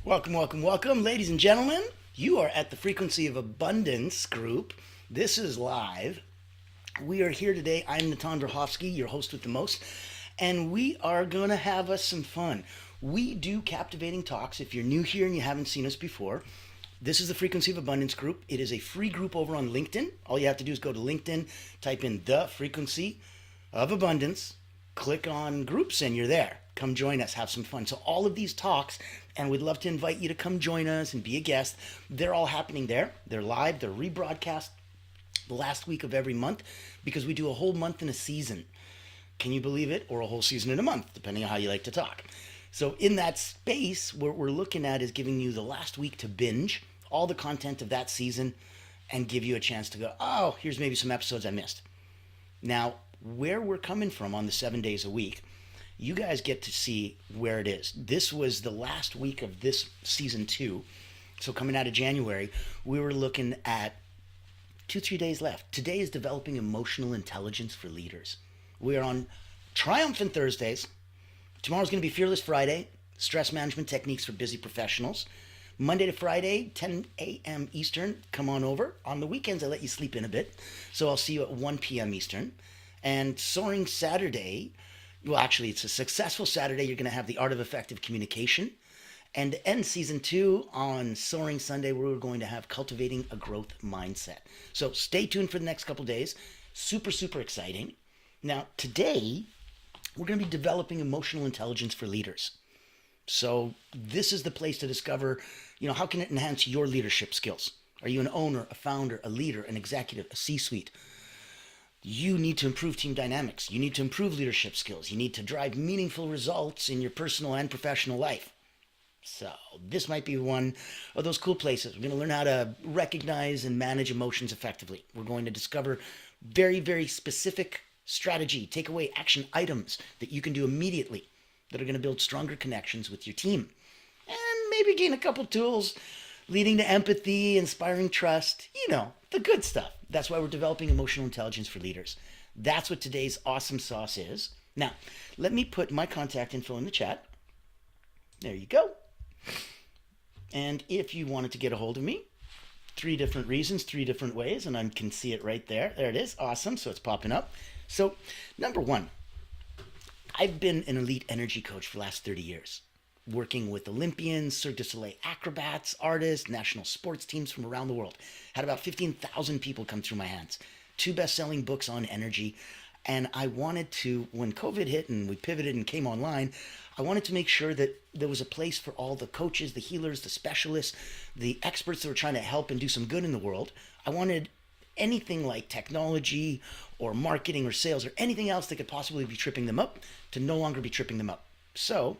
Welcome, welcome, welcome, ladies and gentlemen. You are at the Frequency of Abundance group. This is live. We are here today. I'm Natan Verhovsky, your host with the most, and we are going to have us some fun. We do captivating talks. If you're new here and you haven't seen us before, this is the Frequency of Abundance group. It is a free group over on LinkedIn. All you have to do is go to LinkedIn, type in the Frequency of Abundance, click on groups, and you're there. Come join us, have some fun. So all of these talks, and we'd love to invite you to come join us and be a guest. They're all happening there. They're live. They're rebroadcast the last week of every month because we do a whole month in a season. Can you believe it? Or a whole season in a month, depending on how you like to talk. So in that space, what we're looking at is giving you the last week to binge all the content of that season and give you a chance to go, oh, here's maybe some episodes I missed. Now, where we're coming from on the 7 days a week, you guys get to see where it is. This was the last week of this season 2. So coming out of January, we were looking at 3 days left. Today is developing emotional intelligence for leaders. We are on Triumphant Thursdays. Tomorrow's going to be Fearless Friday, stress management techniques for busy professionals. Monday to Friday, 10 a.m. Eastern, come on over. On the weekends, I let you sleep in a bit. So I'll see you at 1 p.m. Eastern. And Soaring Saturday, well, actually, it's a successful Saturday. You're going to have the art of effective communication. And to end season 2 on Soaring Sunday, we're going to have cultivating a growth mindset. So stay tuned for the next couple days. Super, super exciting. Now, today, we're going to be developing emotional intelligence for leaders. So this is the place to discover, how can it enhance your leadership skills? Are you an owner, a founder, a leader, an executive, a C-suite? You need to improve team dynamics. You need to improve leadership skills. You need to drive meaningful results in your personal and professional life. So this might be one of those cool places. We're going to learn how to recognize and manage emotions effectively. We're going to discover very, very specific strategy, takeaway action items that you can do immediately that are going to build stronger connections with your team. And maybe gain a couple tools leading to empathy, inspiring trust, the good stuff. That's why we're developing emotional intelligence for leaders. That's what today's awesome sauce is. Now, let me put my contact info in the chat. There you go. And if you wanted to get a hold of me, 3 different reasons, 3 different ways, and I can see it right there. There it is. Awesome. So it's popping up. So, number 1, I've been an elite energy coach for the last 30 years, working with Olympians, Cirque du Soleil acrobats, artists, national sports teams from around the world. Had about 15,000 people come through my hands. 2 best-selling books on energy. And I wanted to, when COVID hit and we pivoted and came online, I wanted to make sure that there was a place for all the coaches, the healers, the specialists, the experts that were trying to help and do some good in the world. I wanted anything like technology or marketing or sales or anything else that could possibly be tripping them up to no longer be tripping them up. So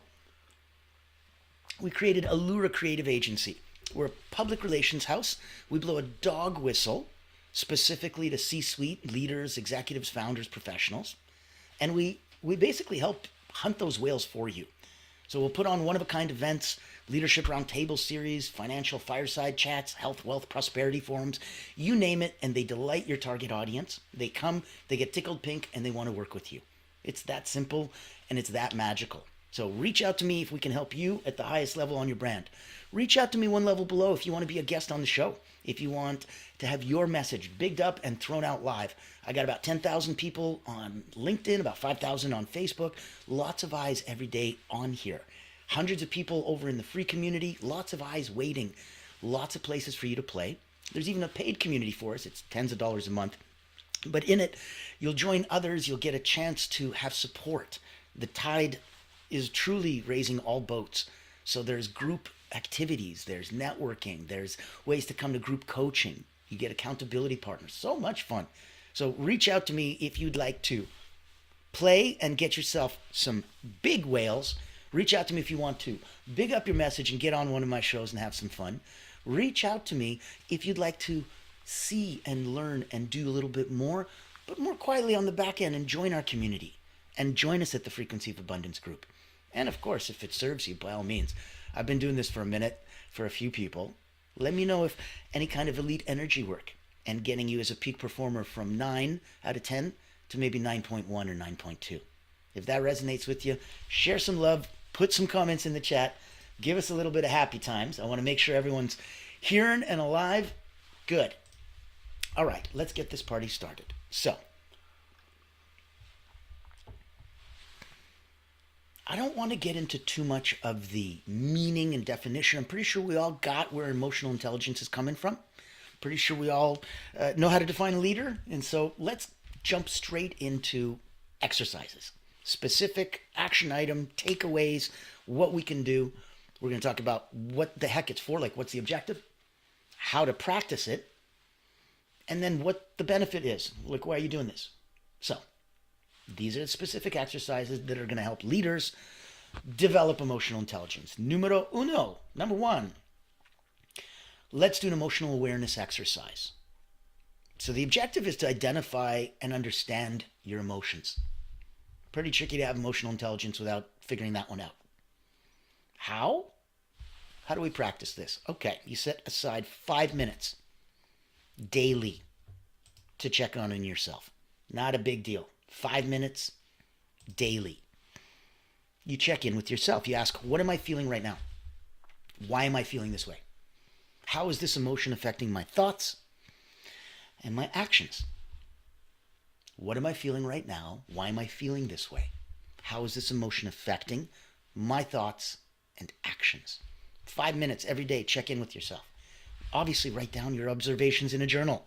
we created Allura Creative Agency. We're a public relations house. We blow a dog whistle specifically to C-suite leaders, executives, founders, professionals. And we basically help hunt those whales for you. So we'll put on one-of-a-kind events, leadership roundtable series, financial fireside chats, health, wealth, prosperity forums, you name it, and they delight your target audience. They come, they get tickled pink, and they want to work with you. It's that simple, and it's that magical. So reach out to me if we can help you at the highest level on your brand. Reach out to me one level below if you want to be a guest on the show. If you want to have your message bigged up and thrown out live. I got about 10,000 people on LinkedIn, about 5,000 on Facebook. Lots of eyes every day on here. Hundreds of people over in the free community. Lots of eyes waiting. Lots of places for you to play. There's even a paid community for us. It's tens of dollars a month. But in it, you'll join others. You'll get a chance to have support. The tide is truly raising all boats. So there's group activities, there's networking, there's ways to come to group coaching. You get accountability partners. So much fun. So reach out to me if you'd like to play and get yourself some big whales. Reach out to me if you want to big up your message and get on one of my shows and have some fun. Reach out to me if you'd like to see and learn and do a little bit more, but more quietly on the back end, and join our community and join us at the Frequency of Abundance group. And of course, if it serves you, by all means. I've been doing this for a minute for a few people. Let me know if any kind of elite energy work and getting you as a peak performer from 9 out of 10 to maybe 9.1 or 9.2. If that resonates with you, share some love, put some comments in the chat. Give us a little bit of happy times. I want to make sure everyone's hearing and alive. Good. All right, let's get this party started. So, I don't want to get into too much of the meaning and definition. I'm pretty sure we all got where emotional intelligence is coming from. Pretty sure we all know how to define a leader. And so let's jump straight into exercises. Specific action item, takeaways, what we can do. We're going to talk about what the heck it's for, like what's the objective, how to practice it, and then what the benefit is. Like, why are you doing this? So, these are the specific exercises that are going to help leaders develop emotional intelligence. Numero uno, number one, let's do an emotional awareness exercise. So the objective is to identify and understand your emotions. Pretty tricky to have emotional intelligence without figuring that one out. How? How do we practice this? Okay, you set aside 5 minutes daily to check on yourself. Not a big deal. 5 minutes daily. You check in with yourself. You ask, what am I feeling right now? Why am I feeling this way? How is this emotion affecting my thoughts and my actions? What am I feeling right now? Why am I feeling this way? How is this emotion affecting my thoughts and actions? 5 minutes every day, check in with yourself. Obviously, write down your observations in a journal.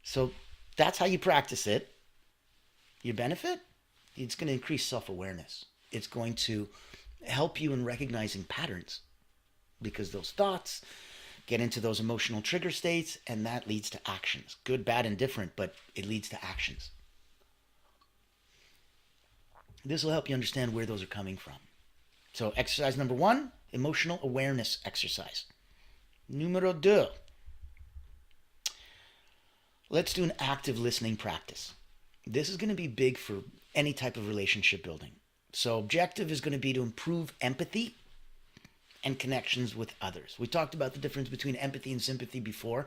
So that's how you practice it. Your benefit? It's going to increase self-awareness. It's going to help you in recognizing patterns because those thoughts get into those emotional trigger states and that leads to actions. Good, bad, and different, but it leads to actions. This will help you understand where those are coming from. So exercise number one, emotional awareness exercise. Numero deux. Let's do an active listening practice. This is going to be big for any type of relationship building. So objective is going to be to improve empathy and connections with others. We talked about the difference between empathy and sympathy before.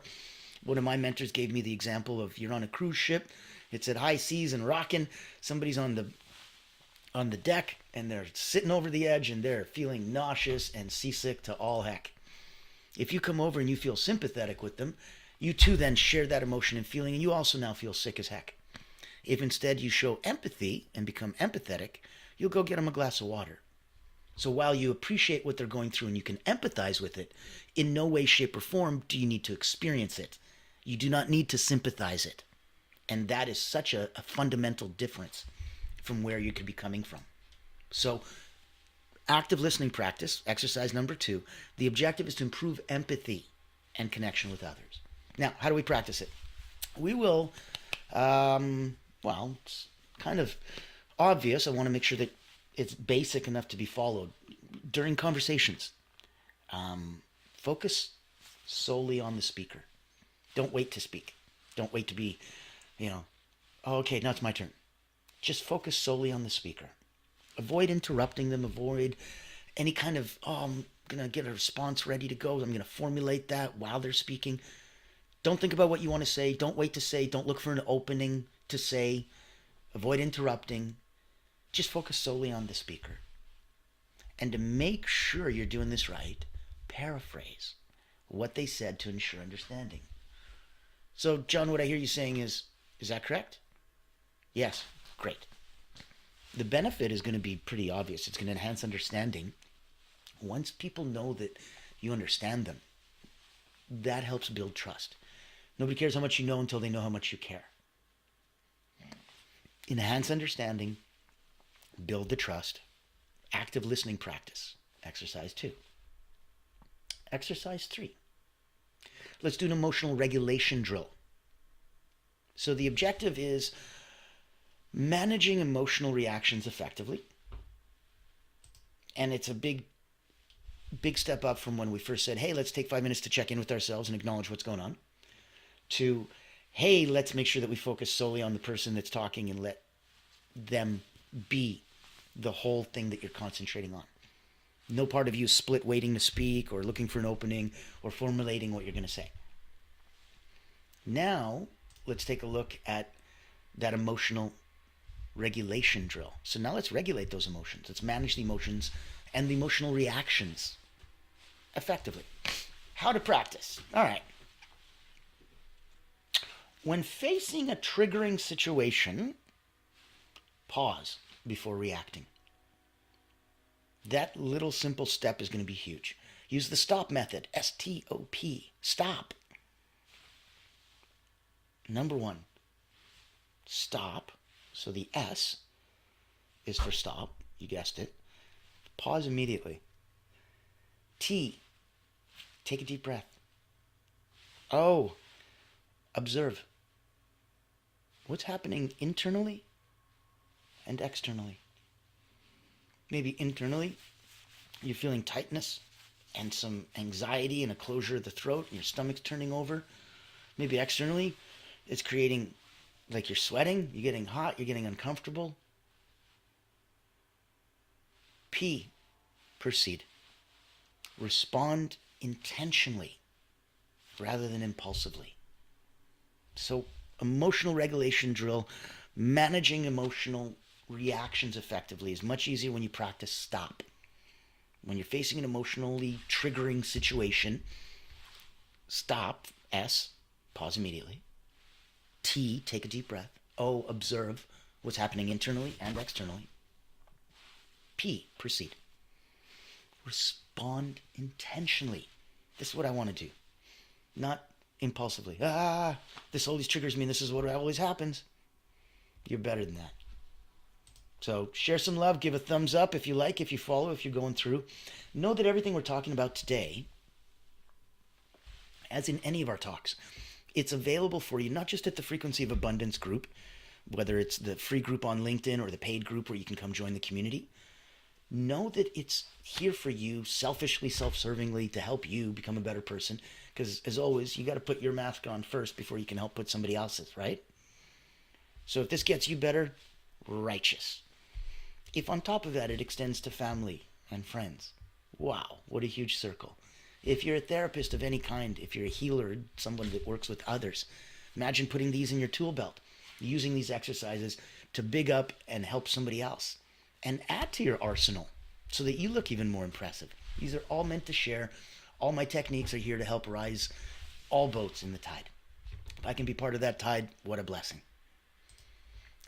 One of my mentors gave me the example of you're on a cruise ship, it's at high seas and rocking, somebody's on the deck and they're sitting over the edge and they're feeling nauseous and seasick to all heck. If you come over and you feel sympathetic with them, you too then share that emotion and feeling and you also now feel sick as heck. If instead you show empathy and become empathetic, you'll go get them a glass of water. So while you appreciate what they're going through and you can empathize with it, in no way, shape, or form do you need to experience it. You do not need to sympathize it. And that is such a fundamental difference from where you could be coming from. So active listening practice, exercise number two, the objective is to improve empathy and connection with others. Now, how do we practice it? We will, it's kind of obvious. I want to make sure that it's basic enough to be followed. During conversations, focus solely on the speaker. Don't wait to speak. Don't wait to be, okay, now it's my turn. Just focus solely on the speaker. Avoid interrupting them. Avoid any kind of, I'm going to get a response ready to go. I'm going to formulate that while they're speaking. Don't think about what you want to say. Don't wait to say. Don't look for an opening to say. Avoid interrupting. Just focus solely on the speaker. And to make sure you're doing this right, paraphrase what they said to ensure understanding. So, John, what I hear you saying is that correct? Yes, great. The benefit is going to be pretty obvious. It's going to enhance understanding. Once people know that you understand them, that helps build trust. Nobody cares how much you know until they know how much you care. Enhance understanding, build the trust, active listening practice, exercise 2. Exercise 3. Let's do an emotional regulation drill. So the objective is managing emotional reactions effectively. And it's a big step up from when we first said, hey, let's take 5 minutes to check in with ourselves and acknowledge what's going on, to, hey, let's make sure that we focus solely on the person that's talking and let them be the whole thing that you're concentrating on. No part of you split waiting to speak or looking for an opening or formulating what you're going to say. Now, let's take a look at that emotional regulation drill. So now let's regulate those emotions. Let's manage the emotions and the emotional reactions effectively. How to practice. All right. When facing a triggering situation, pause before reacting. That little simple step is going to be huge. Use the stop method. S-T-O-P. Stop. Number one, stop. So the S is for stop. You guessed it. Pause immediately. T, take a deep breath. O, observe. What's happening internally and externally? Maybe internally, you're feeling tightness and some anxiety and a closure of the throat and your stomach's turning over. Maybe externally, it's creating like you're sweating, you're getting hot, you're getting uncomfortable. P, proceed. Respond intentionally rather than impulsively. So, emotional regulation drill, managing emotional reactions effectively is much easier when you practice stop. When you're facing an emotionally triggering situation, stop, S, pause immediately. T, take a deep breath. O, observe what's happening internally and externally. P, proceed. Respond intentionally. This is what I want to do. Not impulsively. This always triggers me and this is what always happens. You're better than that. So share some love, give a thumbs up if you like, if you follow, if you're going through. Know that everything we're talking about today, as in any of our talks, it's available for you, not just at the Frequency of Abundance group, whether it's the free group on LinkedIn or the paid group where you can come join the community. Know that it's here for you, selfishly, self-servingly, to help you become a better person. Because as always, you got to put your mask on first before you can help put somebody else's, right? So if this gets you better, righteous. If on top of that it extends to family and friends, wow, what a huge circle. If you're a therapist of any kind, if you're a healer, someone that works with others, imagine putting these in your tool belt, using these exercises to big up and help somebody else, and add to your arsenal so that you look even more impressive. These are all meant to share. All my techniques are here to help rise all boats in the tide. If I can be part of that tide, what a blessing.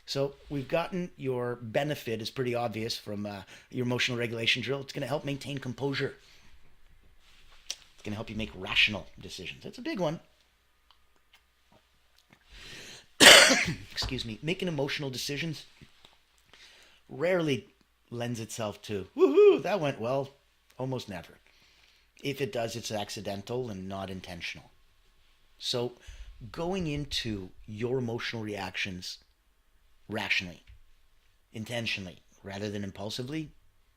So we've gotten your benefit is pretty obvious from your emotional regulation drill. It's going to help maintain composure. It's going to help you make rational decisions. That's a big one. Excuse me. Making emotional decisions rarely lends itself to, woohoo, that went well. Almost never. If it does, it's accidental and not intentional. So going into your emotional reactions rationally, intentionally, rather than impulsively,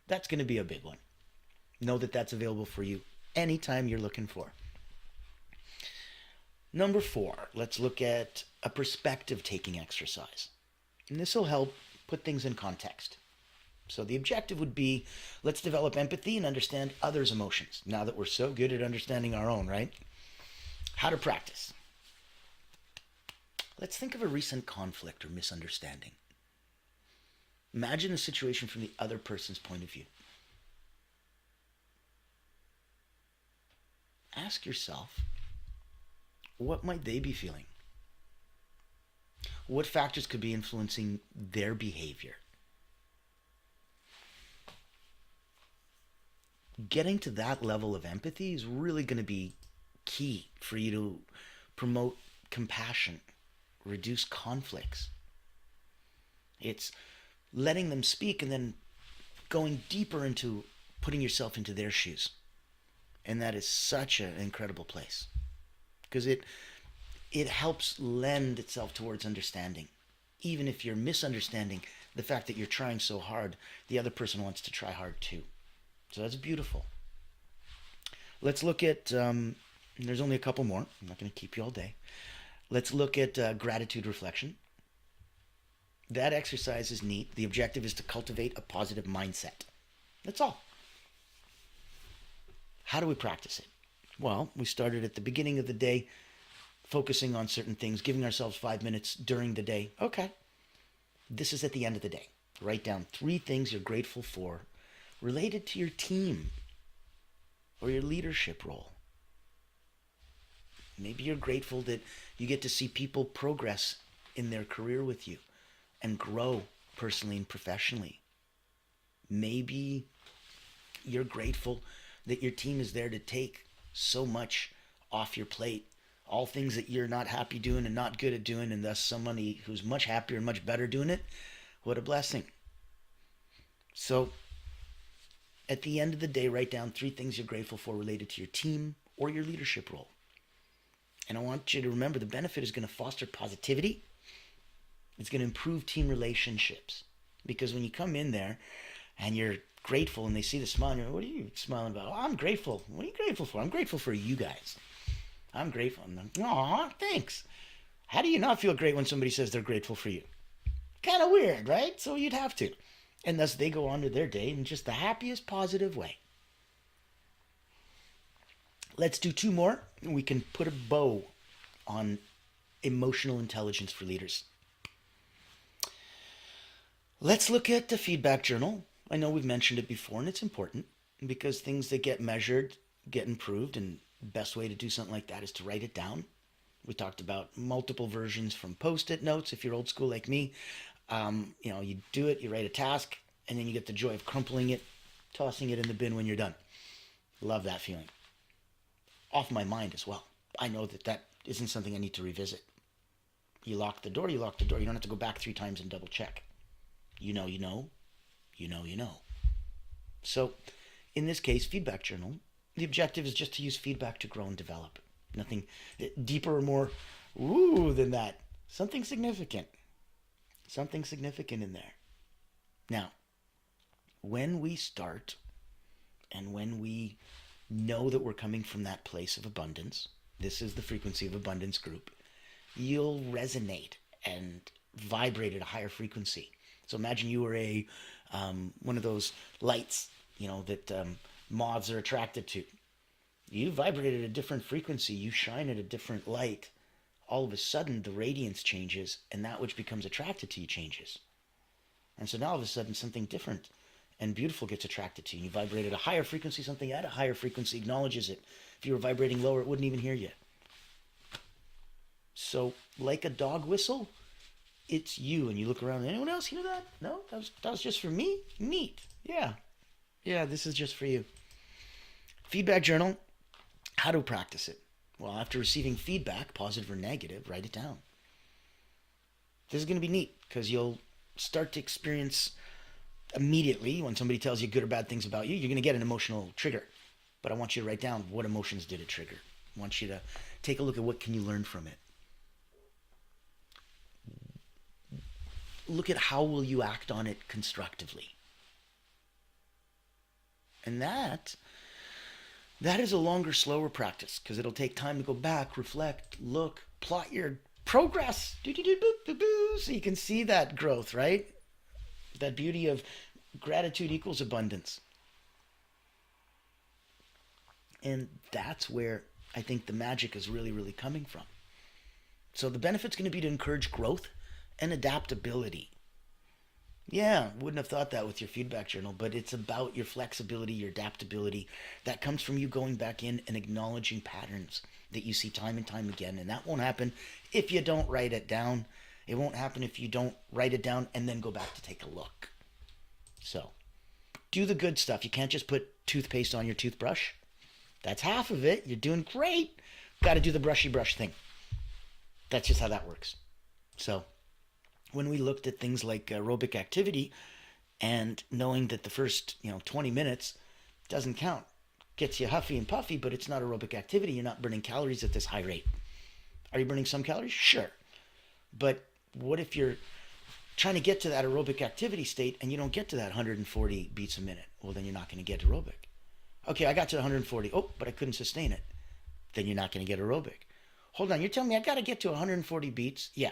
that's going to be a big one. Know that that's available for you anytime you're looking for. Number 4, let's look at a perspective-taking exercise. And this will help put things in context. So the objective would be, let's develop empathy and understand others' emotions, now that we're so good at understanding our own, right? How to practice. Let's think of a recent conflict or misunderstanding. Imagine the situation from the other person's point of view. Ask yourself, what might they be feeling? What factors could be influencing their behavior? Getting to that level of empathy is really going to be key for you to promote compassion, reduce conflicts. It's letting them speak and then going deeper into putting yourself into their shoes. And that is such an incredible place because it helps lend itself towards understanding. Even if you're misunderstanding the fact that you're trying so hard, the other person wants to try hard too. So that's beautiful. Let's look at, there's only a couple more. I'm not going to keep you all day. Let's look at gratitude reflection. That exercise is neat. The objective is to cultivate a positive mindset. That's all. How do we practice it? Well, we started at the beginning of the day, focusing on certain things, giving ourselves 5 minutes during the day. Okay. This is at the end of the day. Write down 3 things you're grateful for related to your team or your leadership role. Maybe you're grateful that you get to see people progress in their career with you and grow personally and professionally. Maybe you're grateful that your team is there to take so much off your plate, all things that you're not happy doing and not good at doing, and thus somebody who's much happier and much better doing it. What a blessing. So at the end of the day, write down 3 things you're grateful for related to your team or your leadership role. And I want you to remember the benefit is going to foster positivity. It's going to improve team relationships. Because when you come in there and you're grateful and they see the smile, and you're like, what are you smiling about? Oh, I'm grateful. What are you grateful for? I'm grateful for you guys. I'm grateful. And I'm, aw, thanks. How do you not feel great when somebody says they're grateful for you? Kind of weird, right? So you'd have to. And thus they go on to their day in just the happiest, positive way. Let's do 2 more. We can put a bow on emotional intelligence for leaders. Let's look at the feedback journal. I know we've mentioned it before, and it's important because things that get measured get improved, and the best way to do something like that is to write it down. We talked about multiple versions from Post-it notes. If you're old school like me, you do it, you write a task, and then you get the joy of crumpling it, tossing it in the bin when you're done. Love that feeling. Off my mind as well. I know that isn't something I need to revisit. You lock the door, you lock the door. You don't have to go back 3 times and double check. You know. So, in this case, feedback journal, the objective is just to use feedback to grow and develop. Nothing deeper or more than that. Something significant. Something significant in there. Now, when we start and when we know that we're coming from that place of abundance, this is the Frequency of Abundance group, you'll resonate and vibrate at a higher frequency. So imagine you were one of those lights, that moths are attracted to. You vibrate at a different frequency. You shine at a different light. All of a sudden, the radiance changes, and that which becomes attracted to you changes. And so now all of a sudden, something different and beautiful gets attracted to you. You vibrate at a higher frequency. Something at a higher frequency acknowledges it. If you were vibrating lower, it wouldn't even hear you. So, like a dog whistle, it's you, and you look around. Anyone else hear that? No, that was just for me. Neat. Yeah, this is just for you. Feedback journal. How to practice it? Well, after receiving feedback, positive or negative, write it down. This is going to be neat because you'll start to experience immediately when somebody tells you good or bad things about you. You're going to get an emotional trigger, but I want you to write down what emotions did it trigger. I want you to take a look at what can you learn from it. Look at how will you act on it constructively. And that is a longer, slower practice because it'll take time to go back, reflect, look, plot your progress, so you can see that growth, right? That beauty of gratitude equals abundance. And that's where I think the magic is really, really coming from. So the benefit's going to be to encourage growth and adaptability. Yeah, wouldn't have thought that with your feedback journal, but it's about your flexibility, your adaptability. That comes from you going back in and acknowledging patterns that you see time and time again. And that won't happen if you don't write it down. It won't happen if you don't write it down and then go back to take a look. So, do the good stuff. You can't just put toothpaste on your toothbrush. That's half of it. You're doing great. Got to do the brushy brush thing. That's just how that works. So, when we looked at things like aerobic activity and knowing that the first 20 minutes doesn't count, gets you huffy and puffy, but it's not aerobic activity. You're not burning calories at this high rate. Are you burning some calories? Sure. But what if you're trying to get to that aerobic activity state and you don't get to that 140 beats a minute? Well, then you're not going to get aerobic. Okay, I got to 140. Oh, but I couldn't sustain it. Then you're not going to get aerobic. Hold on, you're telling me I got to get to 140 beats? Yeah.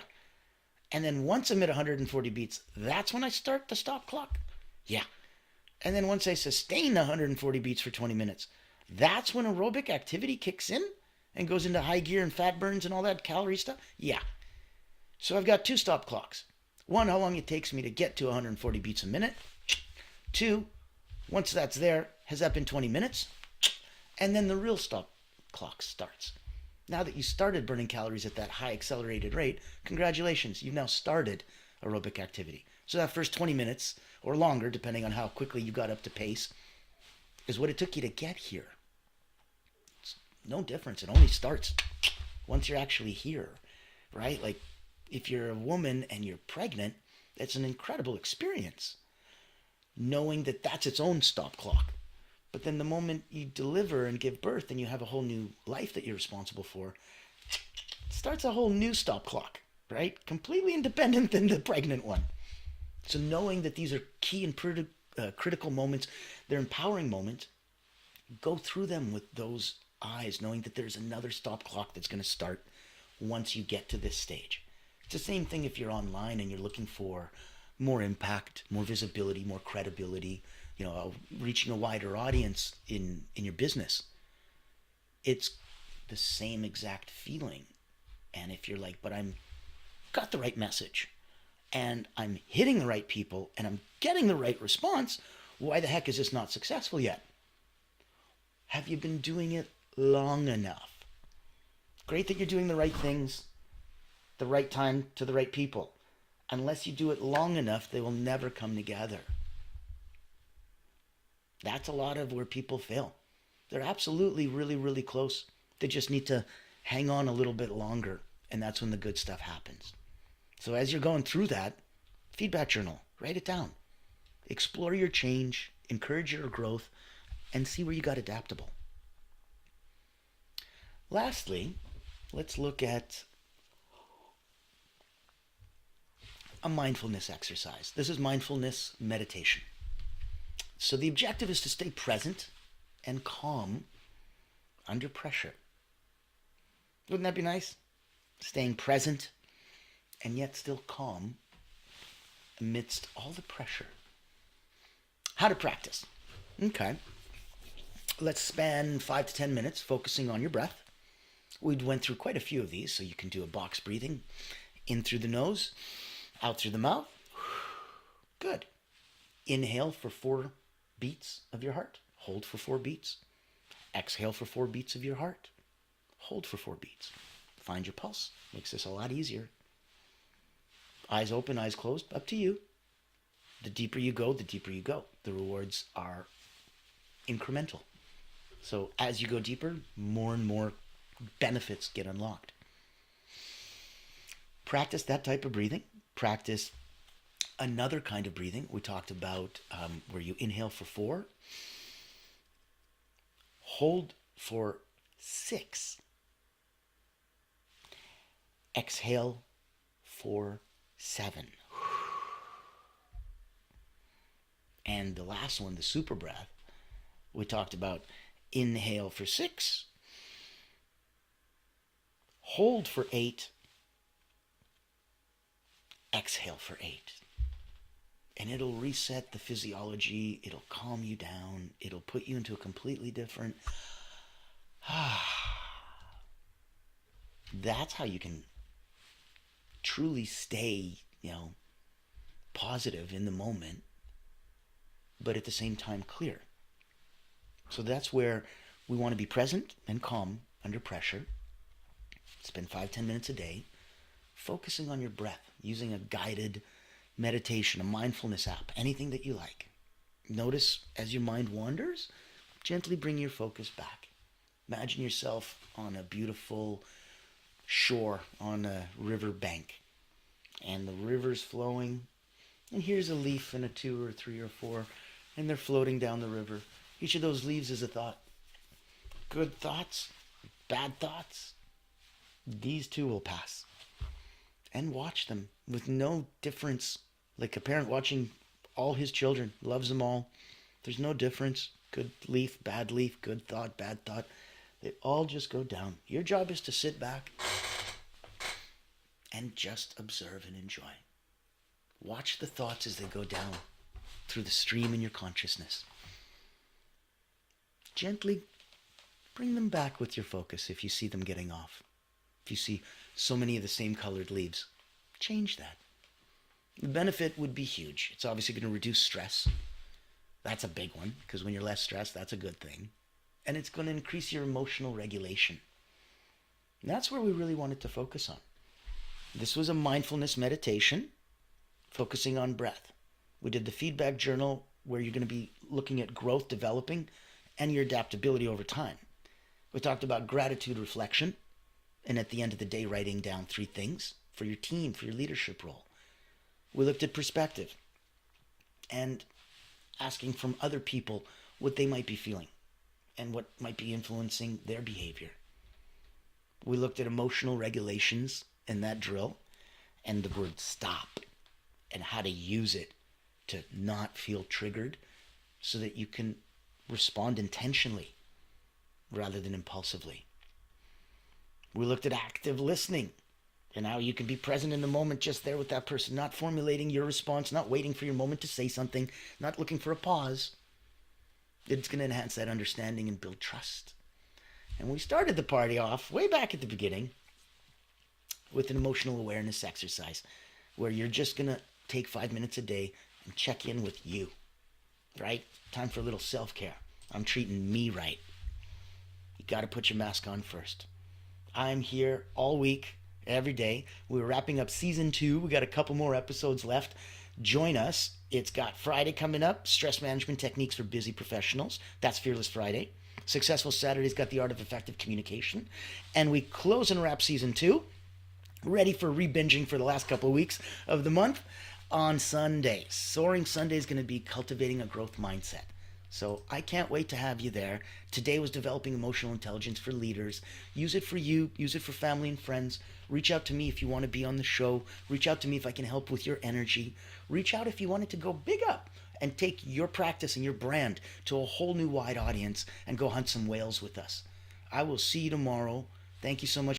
And then once I'm at 140 beats, that's when I start the stop clock? Yeah. And then once I sustain the 140 beats for 20 minutes, that's when aerobic activity kicks in and goes into high gear and fat burns and all that calorie stuff? Yeah. So I've got 2 stop clocks. 1, how long it takes me to get to 140 beats a minute. 2, Once that's there, has that been 20 minutes? And then the real stop clock starts. Now that you started burning calories at that high accelerated rate, congratulations, you've now started aerobic activity. So that first 20 minutes or longer, depending on how quickly you got up to pace, is what it took you to get here. It's no difference. It only starts once you're actually here, right? Like if you're a woman and you're pregnant, it's an incredible experience knowing that that's its own stop clock. But then the moment you deliver and give birth and you have a whole new life that you're responsible for, it starts a whole new stop clock, right? Completely independent than the pregnant one. So knowing that these are key and critical moments, they're empowering moments, go through them with those eyes, knowing that there's another stop clock that's going to start once you get to this stage. It's the same thing if you're online and you're looking for more impact, more visibility, more credibility, reaching a wider audience in your business. It's the same exact feeling. And if you're like, but I'm got the right message and I'm hitting the right people and I'm getting the right response, why the heck is this not successful yet? Have you been doing it long enough? Great that you're doing the right things, the right time to the right people. Unless you do it long enough, they will never come together. That's a lot of where people fail. They're absolutely really, really close. They just need to hang on a little bit longer, and that's when the good stuff happens. So as you're going through that, feedback journal, write it down. Explore your change, encourage your growth, and see where you got adaptable. Lastly, let's look at a mindfulness exercise. This is mindfulness meditation. So the objective is to stay present and calm under pressure. Wouldn't that be nice? Staying present and yet still calm amidst all the pressure. How to practice. Okay. Let's spend 5 to 10 minutes focusing on your breath. We went through quite a few of these, so you can do a box breathing. In through the nose, out through the mouth. Good. Inhale for 4 beats of your heart. Hold for 4 beats. Exhale for 4 beats of your heart. Hold for 4 beats. Find your pulse. Makes this a lot easier. Eyes open, eyes closed. Up to you. The deeper you go, the deeper you go. The rewards are incremental. So as you go deeper, more and more benefits get unlocked. Practice that type of breathing. Practice another kind of breathing. We talked about where you inhale for 4, hold for 6, exhale for 7. And the last one, the super breath, we talked about inhale for 6, hold for 8, exhale for 8. And it'll reset the physiology, it'll calm you down, it'll put you into a completely different... That's how you can truly stay, positive in the moment, but at the same time clear. So that's where we want to be present and calm under pressure. Spend 5-10 minutes a day focusing on your breath, using a guided meditation, a mindfulness app, anything that you like. Notice as your mind wanders, gently bring your focus back. Imagine yourself on a beautiful shore on a river bank, and the river's flowing, and here's a leaf and a 2 or 3 or 4, and they're floating down the river. Each of those leaves is a thought. Good thoughts, bad thoughts, these too will pass. And watch them with no difference. Like a parent watching all his children, loves them all. There's no difference. Good leaf, bad leaf, good thought, bad thought. They all just go down. Your job is to sit back and just observe and enjoy. Watch the thoughts as they go down through the stream in your consciousness. Gently bring them back with your focus if you see them getting off. If you see so many of the same colored leaves, change that. The benefit would be huge. It's obviously going to reduce stress. That's a big one because when you're less stressed, that's a good thing. And it's going to increase your emotional regulation. And that's where we really wanted to focus on. This was a mindfulness meditation focusing on breath. We did the feedback journal where you're going to be looking at growth, developing, and your adaptability over time. We talked about gratitude reflection, and at the end of the day, writing down 3 things for your team, for your leadership role. We looked at perspective and asking from other people what they might be feeling and what might be influencing their behavior. We looked at emotional regulations in that drill and the word stop and how to use it to not feel triggered so that you can respond intentionally rather than impulsively. We looked at active listening and how you can be present in the moment just there with that person, not formulating your response, not waiting for your moment to say something, not looking for a pause. It's going to enhance that understanding and build trust. And we started the party off way back at the beginning with an emotional awareness exercise where you're just going to take 5 minutes a day and check in with you, right? Time for a little self-care. I'm treating me right. You got to put your mask on first. I'm here all week, every day. We're wrapping up season 2. We got a couple more episodes left. Join us. It's got Friday coming up, stress management techniques for busy professionals. That's Fearless Friday. Successful Saturday's got the art of effective communication. And we close and wrap season 2, ready for re-binging for the last couple of weeks of the month on Sunday. Soaring Sunday is going to be cultivating a growth mindset. So I can't wait to have you there. Today was developing emotional intelligence for leaders. Use it for you. Use it for family and friends. Reach out to me if you want to be on the show. Reach out to me if I can help with your energy. Reach out if you wanted to go big up and take your practice and your brand to a whole new wide audience and go hunt some whales with us. I will see you tomorrow. Thank you so much.